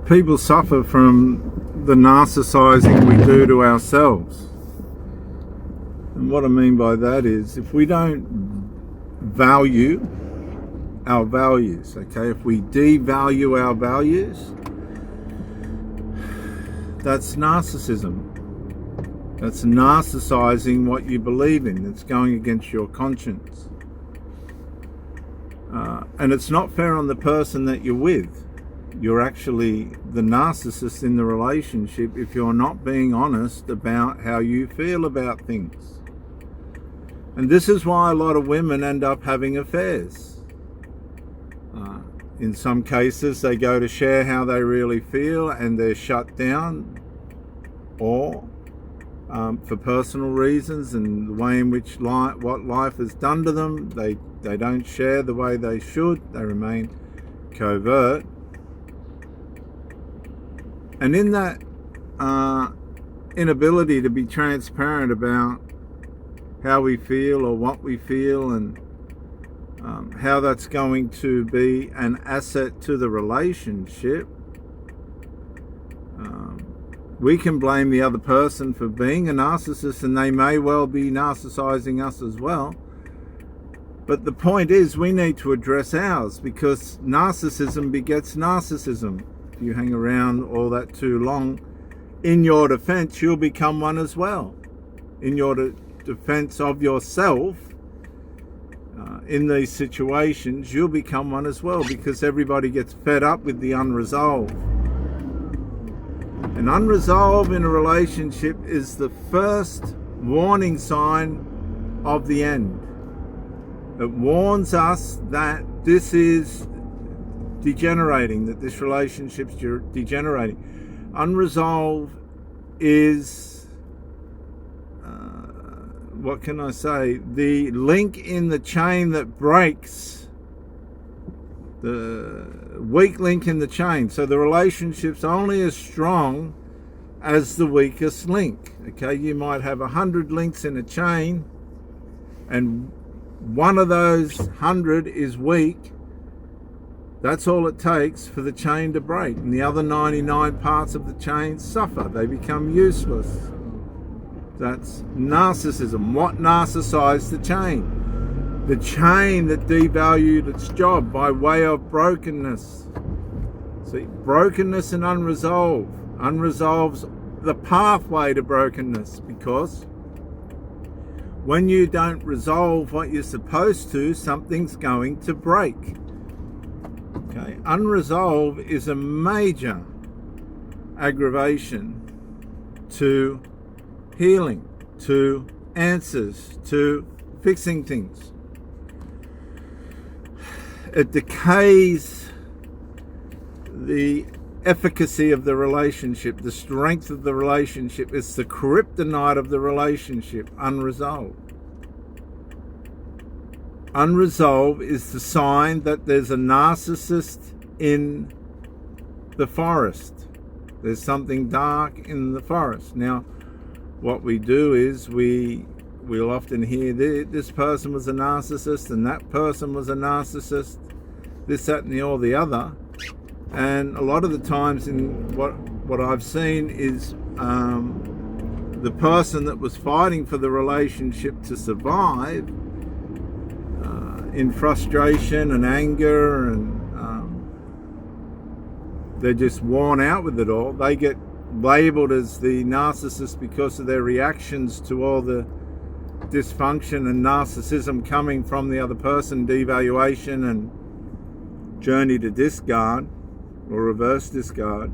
People suffer from the narcissizing we do to ourselves. And what I mean by that is, if we don't value our values, okay, if we devalue our values, that's narcissism. That's narcissizing what you believe in. It's going against your conscience. And it's not fair on the person that you're with. You're actually the narcissist in the relationship if you're not being honest about how you feel about things. And this is why a lot of women end up having affairs. In some cases, they go to share how they really feel and they're shut down, or for personal reasons and the way in which what life has done to them, they don't share the way they should. They remain covert. And in that inability to be transparent about how we feel or what we feel and how that's going to be an asset to the relationship, we can blame the other person for being a narcissist, and they may well be narcissizing us as well. But the point is, we need to address ours, because narcissism begets narcissism. If you hang around all that too long, in your defense, you'll become one as well. In your defense of yourself, in these situations, you'll become one as well, because everybody gets fed up with the unresolved. And unresolved in a relationship is the first warning sign of the end. It warns us that this is degenerating, that this relationship's degenerating. Unresolved is, what can I say, the link in the chain that breaks, the weak link in the chain. So the relationship's only as strong as the weakest link. Okay, you might have 100 links in a chain, and one of those 100 is weak. That's all it takes for the chain to break, and the other 99 parts of the chain suffer. They become useless. That's narcissism. What narcissized the chain? The chain that devalued its job by way of brokenness. See, brokenness and unresolved. Unresolved's the pathway to brokenness, because when you don't resolve what you're supposed to, something's going to break. Okay, unresolved is a major aggravation to healing, to answers, to fixing things. It decays the efficacy of the relationship, the strength of the relationship. It's the kryptonite of the relationship, unresolved. Unresolved is the sign that there's a narcissist in the forest. There's something dark in the forest. Now, what we do is we'll often hear this person was a narcissist and that person was a narcissist, this, that, and the all the other. And a lot of the times, in what I've seen is the person that was fighting for the relationship to survive, in frustration and anger, and they're just worn out with it all. They get labeled as the narcissist because of their reactions to all the dysfunction and narcissism coming from the other person, devaluation and journey to discard or reverse discard.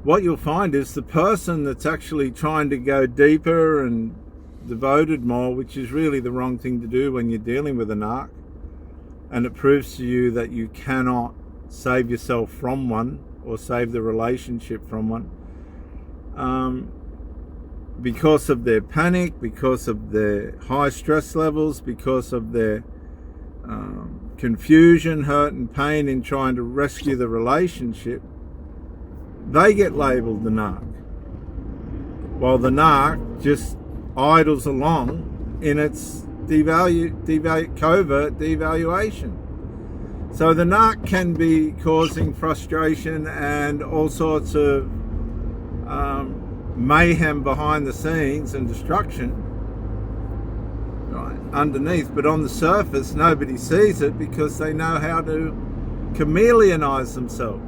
What you'll find is the person that's actually trying to go deeper and devoted more, which is really the wrong thing to do when you're dealing with a narc, and it proves to you that you cannot save yourself from one or save the relationship from one, because of their panic, because of their high stress levels, because of their confusion, hurt and pain in trying to rescue the relationship. They get labelled the narc, while the narc just idles along in its covert devaluation. So the narc can be causing frustration and all sorts of mayhem behind the scenes and destruction, right, underneath, but on the surface nobody sees it because they know how to chameleonize themselves.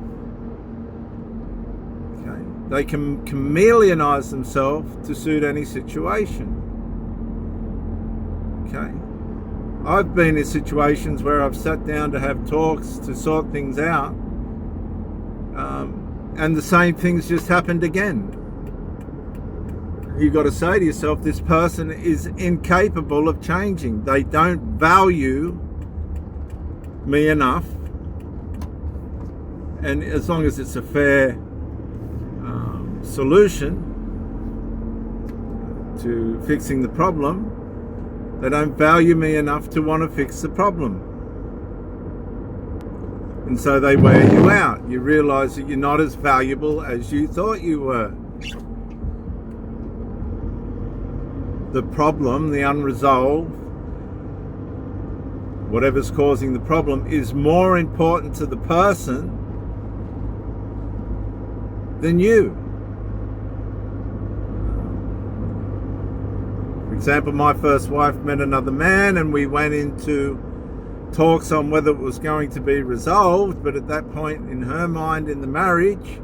Okay, they can chameleonize themselves to suit any situation. Okay, I've been in situations where I've sat down to have talks to sort things out, and the same things just happened again. You've got to say to yourself, this person is incapable of changing. They don't value me enough. And as long as it's a fair solution to fixing the problem, they don't value me enough to want to fix the problem. And so they wear you out. You realize that you're not as valuable as you thought you were. The problem, the unresolved, whatever's causing the problem, is more important to the person than you. For example, my first wife met another man and we went into talks on whether it was going to be resolved, but at that point in her mind in the marriage,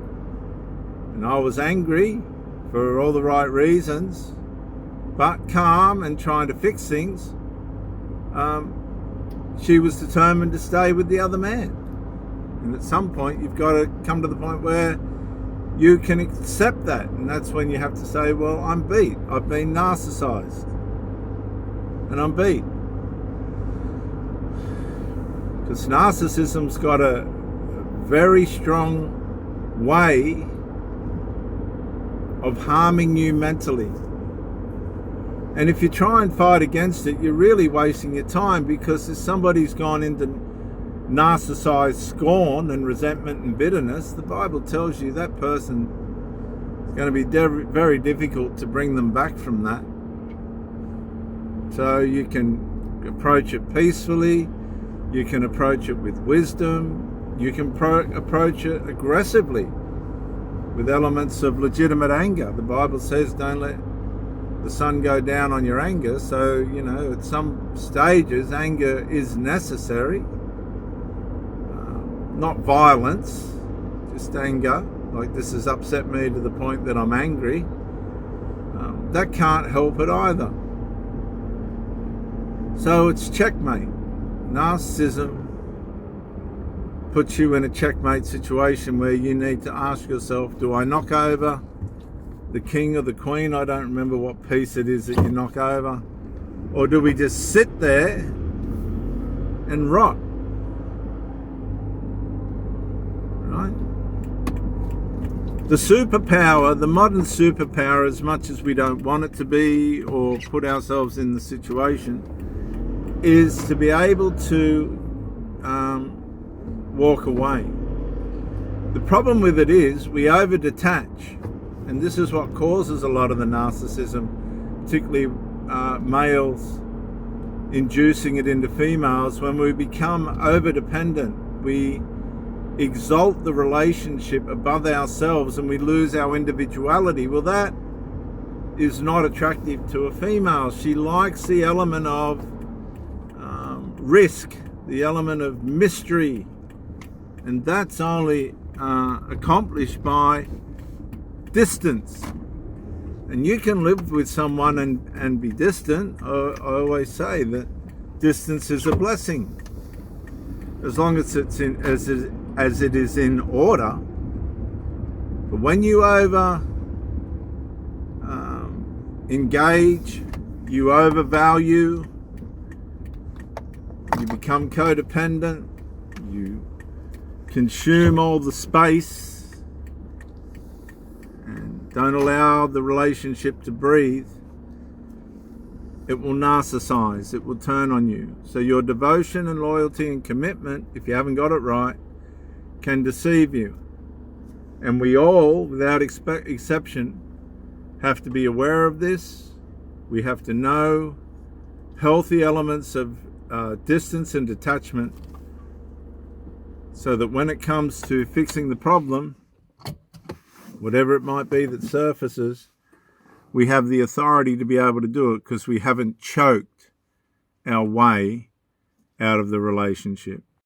and I was angry for all the right reasons, but calm and trying to fix things, she was determined to stay with the other man. And at some point you've got to come to the point where you can accept that, and that's when you have to say, well, I'm beat. I've been narcissized and I'm beat. Because narcissism's got a very strong way of harming you mentally. And if you try and fight against it, you're really wasting your time, because if somebody's gone into narcissized scorn and resentment and bitterness, the Bible tells you that person is going to be very difficult to bring them back from that. So you can approach it peacefully, you can approach it with wisdom, you can approach it aggressively with elements of legitimate anger. The Bible says don't let the sun go down on your anger. So, you know, at some stages anger is necessary, not violence, just anger, like this has upset me to the point that I'm angry. That can't help it either. So it's checkmate. Narcissism puts you in a checkmate situation where you need to ask yourself, do I knock over the king or the queen? I don't remember what piece it is that you knock over. Or do we just sit there and rot? Right? The superpower, the modern superpower, as much as we don't want it to be or put ourselves in the situation, is to be able to walk away. The problem with it is we over detach, and this is what causes a lot of the narcissism, particularly males inducing it into females. When we become over dependent, we exalt the relationship above ourselves and we lose our individuality. Well, that is not attractive to a female. She likes the element of risk, the element of mystery, and that's only accomplished by distance. And you can live with someone and be distant. I always say that distance is a blessing, as long as it's as it is in order. But when you over engage, you overvalue, you become codependent, you consume all the space and don't allow the relationship to breathe, it will narcissize, it will turn on you. So your devotion and loyalty and commitment, if you haven't got it right, can deceive you. And we all, without exception, have to be aware of this. We have to know healthy elements of distance and detachment so that when it comes to fixing the problem, whatever it might be that surfaces, we have the authority to be able to do it because we haven't choked our way out of the relationship.